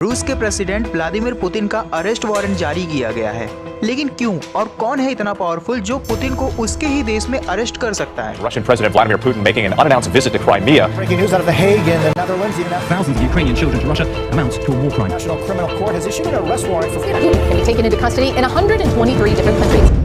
रूस के president Vladimir Putin का अरेस्ट वारंट जारी किया गया है, लेकिन क्यों और कौन है इतना पावरफुल जो पुतिन को उसके ही देश में अरेस्ट कर सकता है? Russian President Vladimir Putin making an unannounced visit to Crimea. Breaking news out of The Hague in the Netherlands. Thousands of Ukrainian children to Russia amounts to a war crime. National Criminal Court has issued an arrest warrant for Putin can be taken into custody in 123 different countries.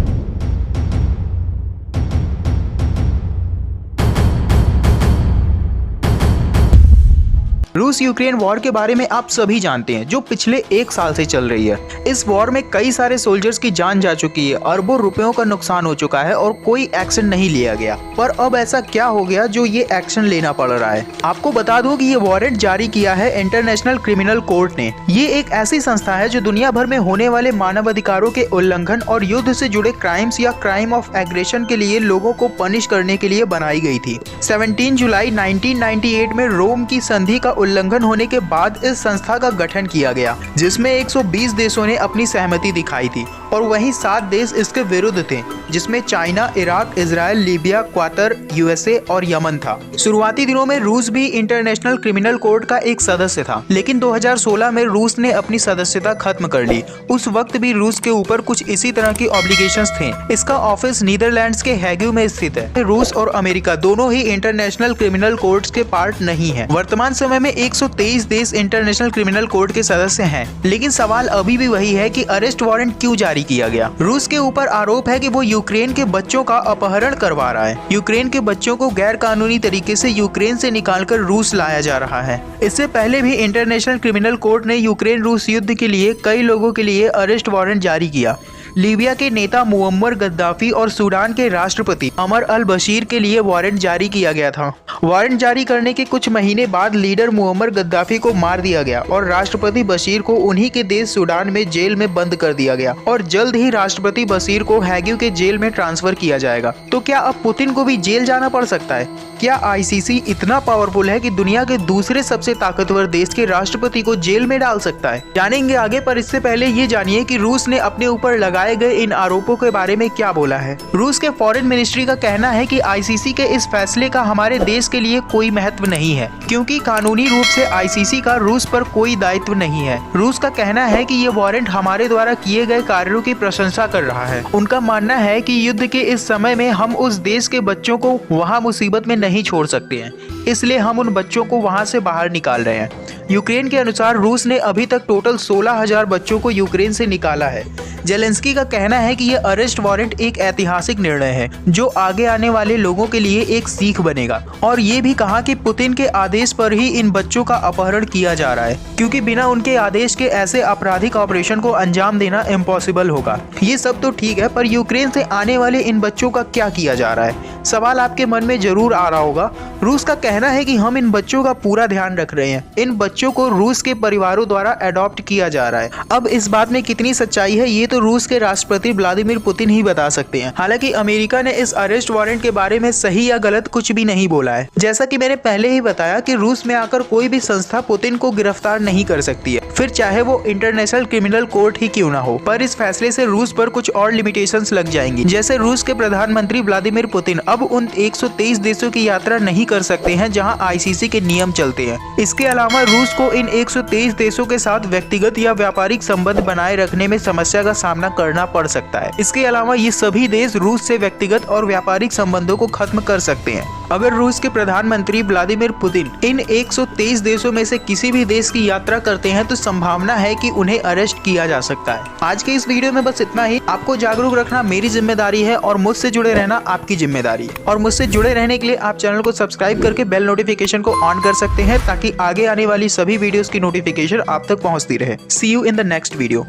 रूस Ukraine war के बारे में आप सभी जानते हैं, जो पिछले 1 साल से चल रही है। इस वॉर में कई सारे सोल्जर्स की जान जा चुकी है, अरबों रुपयों का नुकसान हो चुका है और कोई एक्शन नहीं लिया गया। पर अब ऐसा क्या हो गया जो ये एक्शन लेना पड़ रहा है? आपको बता दूं कि ये वारंट जारी किया है इंटरनेशनल क्रिमिनल कोर्ट ने। ये एक ऐसी संस्था है जो दुनिया भर में होने वाले मानवाधिकारों के उल्लंघन और युद्ध से जुड़े क्राइम्स या क्राइम ऑफ एग्रेशन के लिए लोगों को पनिश करने के लिए बनाई गई थी। 17 जुलाई 1998 में रोम की संधि का उल्लंघन होने के बाद इस संस्था का गठन किया गया, जिसमें 120 देशों ने अपनी सहमति दिखाई थी और वहीं 7 देश इसके विरुद्ध थे, जिसमें China, Iraq, Israel, Libya, Qatar, USA और यमन था। शुरुआती दिनों में रूस भी इंटरनेशनल क्रिमिनल कोर्ट का एक सदस्य था, लेकिन 2016 में रूस ने अपनी सदस्यता खत्म कर ली। उस वक्त भी रूस के ऊपर कुछ इसी तरह की ऑब्लिगेशंस थे। इसका ऑफिस नीदरलैंड्स के हैगू में स्थित है। रूस और अमेरिका दोनों ही इंटरनेशनल क्रिमिनल कोर्ट के पार्ट नहीं है। वर्तमान समय में 123 देश इंटरनेशनल क्रिमिनल कोर्ट के सदस्य हैं, लेकिन सवाल अभी भी वही है कि अरेस्ट वारंट क्यों जारी किया गया? रूस के ऊपर आरोप है कि वो यूक्रेन के बच्चों का अपहरण करवा रहा है। यूक्रेन के बच्चों को गैर कानूनी तरीके से यूक्रेन से निकालकर रूस लाया जा रहा है। इससे पहले भी इंटरनेशनल क्रिमिनल कोर्ट ने यूक्रेन रूस युद्ध के लिए कई लोगों के लिए अरेस्ट वारंट जारी किया। लीबिया के नेता मुअम्मर गद्दाफी और सूडान के राष्ट्रपति अमर अल बशीर के लिए वारंट जारी किया गया था। वारंट जारी करने के कुछ महीने बाद लीडर मुअम्मर गद्दाफी को मार दिया गया और राष्ट्रपति बशीर को उन्हीं के देश सूडान में जेल में बंद कर दिया गया और जल्द ही राष्ट्रपति बशीर को हैगू के जेल में ट्रांसफर किया जाएगा। तो क्या अब पुतिन को भी जेल जाना पड़ सकता है? क्या आईसीसी इतना पावरफुल है कि दुनिया के दूसरे सबसे ताकतवर देश के राष्ट्रपति को जेल में डाल सकता है? जानेंगे आगे, पर इससे पहले ये जानिए कि रूस ने अपने ऊपर लगाए गए इन आरोपों के बारे में क्या बोला है। रूस के फॉरेन मिनिस्ट्री का कहना है कि आईसीसी के इस फैसले का हमारे देश के लिए कोई महत्व नहीं है, क्योंकि कानूनी रूप से आईसीसी का रूस पर कोई दायित्व नहीं है। रूस का कहना है कि ये वारंट हमारे द्वारा किए गए कार्यों की प्रशंसा कर रहा है। उनका मानना है कि युद्ध के इस समय में हम उस देश के बच्चों को वहां मुसीबत में नहीं छोड़ सकते हैं, इसलिए हम उन बच्चों को वहां से बाहर निकाल रहे हैं। यूक्रेन के अनुसार रूस ने अभी तक टोटल 16,000 बच्चों को यूक्रेन से निकाला है। जेलेंस्की का कहना है कि यह अरेस्ट वारंट एक ऐतिहासिक निर्णय है जो आगे आने वाले लोगों के लिए एक सीख बनेगा, और ये भी कहा कि पुतिन के आदेश पर ही इन बच्चों का अपहरण किया जा रहा है, क्योंकि बिना उनके आदेश के ऐसे आपराधिक ऑपरेशन को अंजाम देना इम्पॉसिबल होगा। ये सब तो ठीक है, पर यूक्रेन से आने वाले इन बच्चों का क्या किया जा रहा है? सवाल आपके मन में जरूर आ रहा होगा। रूस का कहना है कि हम इन बच्चों का पूरा ध्यान रख रहे हैं। इन बच्चों को रूस के परिवारों द्वारा अडॉप्ट किया जा रहा है। अब इस बात में कितनी सच्चाई है ये तो रूस के राष्ट्रपति व्लादिमीर पुतिन ही बता सकते हैं। हालांकि अमेरिका ने इस अरेस्ट वारंट के बारे में सही या गलत कुछ भी नहीं बोला है। जैसा कि मैंने पहले ही बताया कि रूस में आकर कोई भी संस्था पुतिन को गिरफ्तार नहीं कर सकती है, फिर चाहे वो इंटरनेशनल क्रिमिनल कोर्ट ही क्यों ना हो। पर इस फैसले से रूस पर कुछ और लिमिटेशंस लग जाएंगी। जैसे रूस के प्रधानमंत्री व्लादिमीर पुतिन अब उन 123 देशों की यात्रा नहीं कर सकते हैं जहां आईसीसी के नियम चलते हैं। इसके अलावा रूस को इन 123 देशों के साथ व्यक्तिगत या व्यापारिक संबंध बनाए रखने में समस्या का सामना करना पड़ सकता है। इसके अलावा ये सभी देश रूस से व्यक्तिगत और व्यापारिक संबंधों को खत्म कर सकते हैं। अगर रूस के प्रधानमंत्री व्लादिमीर पुतिन इन 123 देशों में से किसी भी देश की यात्रा करते हैं तो संभावना है कि उन्हें अरेस्ट किया जा सकता है। आज के इस वीडियो में बस इतना ही। आपको जागरूक रखना मेरी जिम्मेदारी है और मुझसे जुड़े रहना आपकी जिम्मेदारी है। और मुझसे जुड़े रहने के लिए आप चैनल को सब्सक्राइब करके बेल नोटिफिकेशन को ऑन कर सकते हैं, ताकि आगे आने वाली सभी वीडियोस की नोटिफिकेशन आप तक पहुंचती रहे। See you in the next video.